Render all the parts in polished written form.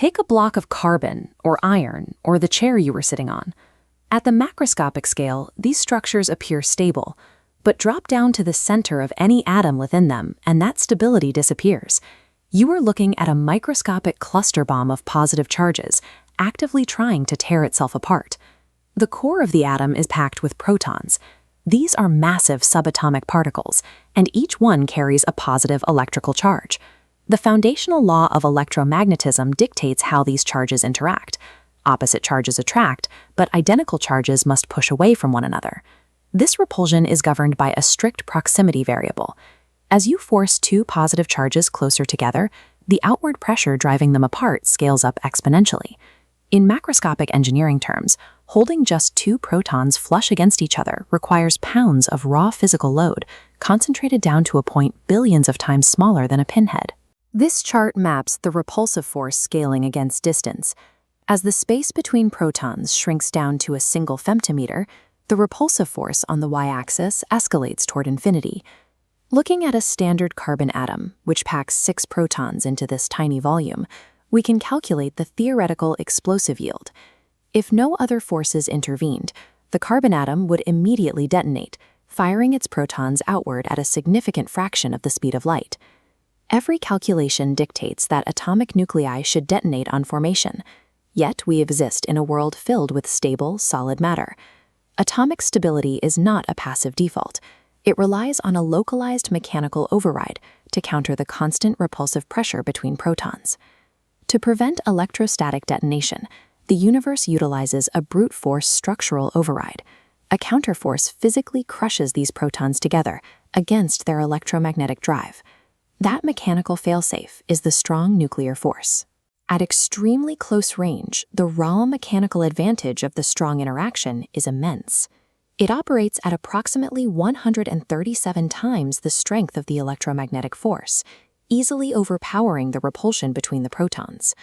Take a block of carbon, or iron, or the chair you were sitting on. At the macroscopic scale, these structures appear stable, but drop down to the center of any atom within them, and that stability disappears. You are looking at a microscopic cluster bomb of positive charges, actively trying to tear itself apart. The core of the atom is packed with protons. These are massive subatomic particles, and each one carries a positive electrical charge. The foundational law of electromagnetism dictates how these charges interact. Opposite charges attract, but identical charges must push away from one another. This repulsion is governed by a strict proximity variable. As you force two positive charges closer together, the outward pressure driving them apart scales up exponentially. In macroscopic engineering terms, holding just two protons flush against each other requires pounds of raw physical load, concentrated down to a point billions of times smaller than a pinhead. This chart maps the repulsive force scaling against distance. As the space between protons shrinks down to a single femtometer, the repulsive force on the y-axis escalates toward infinity. Looking at a standard carbon atom, which packs 6 protons into this tiny volume, we can calculate the theoretical explosive yield. If no other forces intervened, the carbon atom would immediately detonate, firing its protons outward at a significant fraction of the speed of light. Every calculation dictates that atomic nuclei should detonate on formation, yet we exist in a world filled with stable, solid matter. Atomic stability is not a passive default. It relies on a localized mechanical override to counter the constant repulsive pressure between protons. To prevent electrostatic detonation, the universe utilizes a brute force structural override. A counterforce physically crushes these protons together against their electromagnetic drive. That mechanical failsafe is the strong nuclear force. At extremely close range, the raw mechanical advantage of the strong interaction is immense. It operates at approximately 137 times the strength of the electromagnetic force, easily overpowering the repulsion between the protons.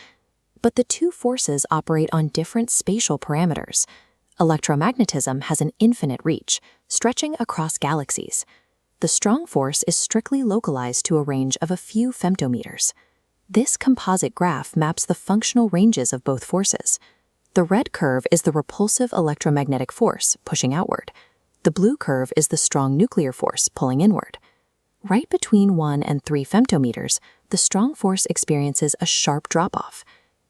But the two forces operate on different spatial parameters. Electromagnetism has an infinite reach, stretching across galaxies. The strong force is strictly localized to a range of a few femtometers. This composite graph maps the functional ranges of both forces. The red curve is the repulsive electromagnetic force, pushing outward. The blue curve is the strong nuclear force, pulling inward. Right between 1 and 3 femtometers, the strong force experiences a sharp drop-off.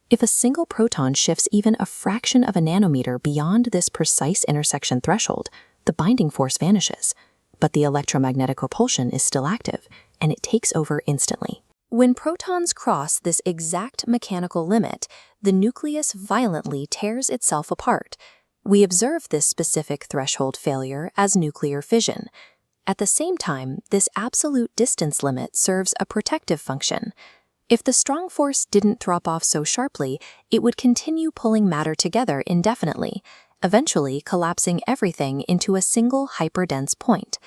If a single proton shifts even a fraction of a nanometer beyond this precise intersection threshold, the binding force vanishes. But the electromagnetic repulsion is still active, and it takes over instantly. When protons cross this exact mechanical limit, the nucleus violently tears itself apart. We observe this specific threshold failure as nuclear fission. At the same time, this absolute distance limit serves a protective function. If the strong force didn't drop off so sharply, it would continue pulling matter together indefinitely, eventually collapsing everything into a single hyperdense point.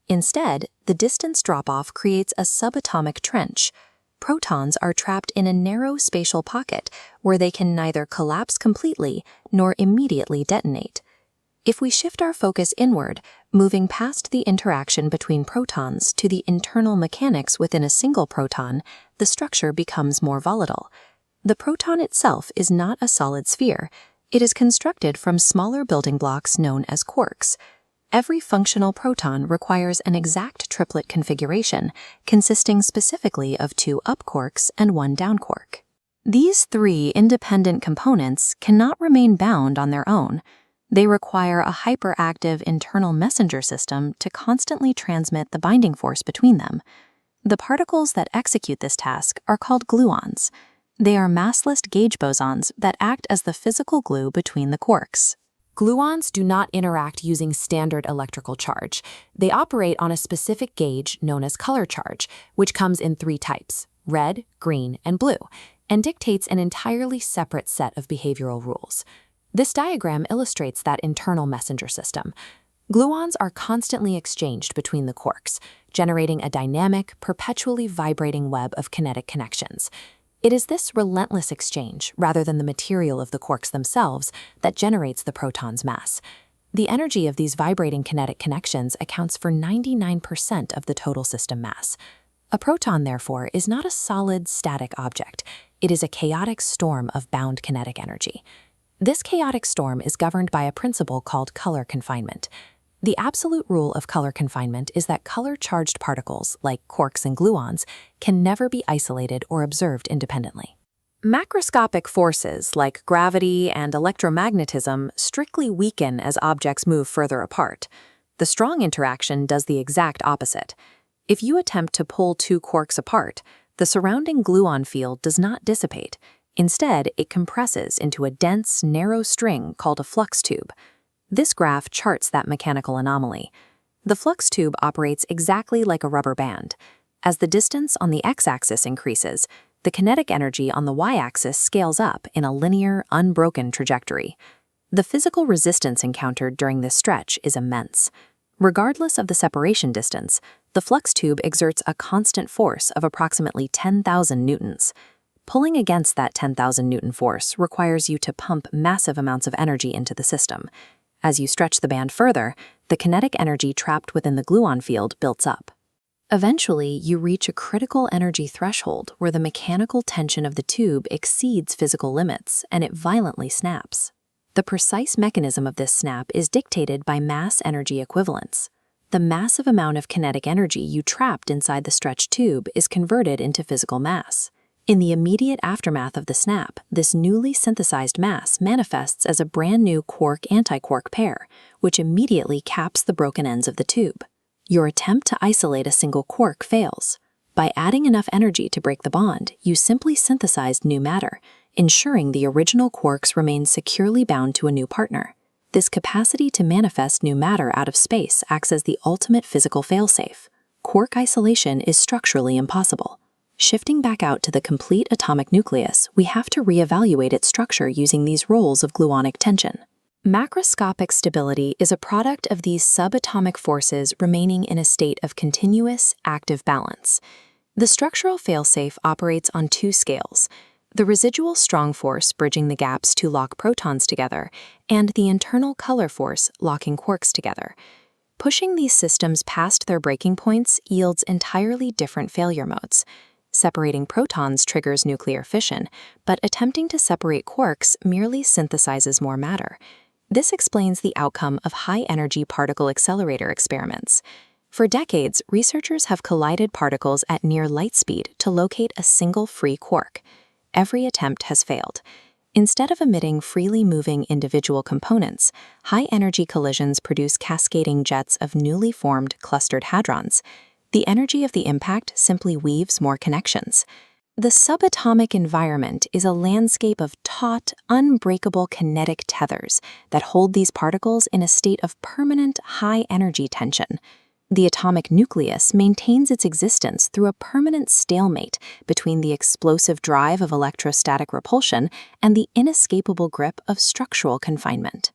Instead, the distance drop-off creates a subatomic trench. Protons are trapped in a narrow spatial pocket where they can neither collapse completely nor immediately detonate. If we shift our focus inward, moving past the interaction between protons to the internal mechanics within a single proton, the structure becomes more volatile. The proton itself is not a solid sphere. It is constructed from smaller building blocks known as quarks. Every functional proton requires an exact triplet configuration, consisting specifically of 2 up quarks and 1 down quark. These 3 independent components cannot remain bound on their own. They require a hyperactive internal messenger system to constantly transmit the binding force between them. The particles that execute this task are called gluons. They are massless gauge bosons that act as the physical glue between the quarks. Gluons do not interact using standard electrical charge. They operate on a specific gauge known as color charge, which comes in 3 types, red, green, and blue, and dictates an entirely separate set of behavioral rules. This diagram illustrates that internal messenger system. Gluons are constantly exchanged between the quarks, generating a dynamic, perpetually vibrating web of kinetic connections. It is this relentless exchange, rather than the material of the quarks themselves, that generates the proton's mass. The energy of these vibrating kinetic connections accounts for 99% of the total system mass. A proton, therefore, is not a solid, static object. It is a chaotic storm of bound kinetic energy. This chaotic storm is governed by a principle called color confinement. The absolute rule of color confinement is that color-charged particles, like quarks and gluons, can never be isolated or observed independently. Macroscopic forces, like gravity and electromagnetism, strictly weaken as objects move further apart. The strong interaction does the exact opposite. If you attempt to pull two quarks apart, the surrounding gluon field does not dissipate. Instead, it compresses into a dense, narrow string called a flux tube. This graph charts that mechanical anomaly. The flux tube operates exactly like a rubber band. As the distance on the x-axis increases, the kinetic energy on the y-axis scales up in a linear, unbroken trajectory. The physical resistance encountered during this stretch is immense. Regardless of the separation distance, the flux tube exerts a constant force of approximately 10,000 newtons. Pulling against that 10,000 Newton force requires you to pump massive amounts of energy into the system. As you stretch the band further, the kinetic energy trapped within the gluon field builds up. Eventually, you reach a critical energy threshold where the mechanical tension of the tube exceeds physical limits and it violently snaps. The precise mechanism of this snap is dictated by mass-energy equivalence. The massive amount of kinetic energy you trapped inside the stretched tube is converted into physical mass. In the immediate aftermath of the snap, this newly synthesized mass manifests as a brand new quark-antiquark pair, which immediately caps the broken ends of the tube. Your attempt to isolate a single quark fails. By adding enough energy to break the bond, you simply synthesized new matter, ensuring the original quarks remain securely bound to a new partner. This capacity to manifest new matter out of space acts as the ultimate physical failsafe. Quark isolation is structurally impossible. Shifting back out to the complete atomic nucleus, we have to reevaluate its structure using these roles of gluonic tension. Macroscopic stability is a product of these subatomic forces remaining in a state of continuous, active balance. The structural failsafe operates on two scales: the residual strong force bridging the gaps to lock protons together, and the internal color force locking quarks together. Pushing these systems past their breaking points yields entirely different failure modes. Separating protons triggers nuclear fission, but attempting to separate quarks merely synthesizes more matter. This explains the outcome of high-energy particle accelerator experiments. For decades, researchers have collided particles at near light speed to locate a single free quark. Every attempt has failed. Instead of emitting freely moving individual components, high-energy collisions produce cascading jets of newly formed clustered hadrons. The energy of the impact simply weaves more connections. The subatomic environment is a landscape of taut, unbreakable kinetic tethers that hold these particles in a state of permanent high-energy tension. The atomic nucleus maintains its existence through a permanent stalemate between the explosive drive of electrostatic repulsion and the inescapable grip of structural confinement.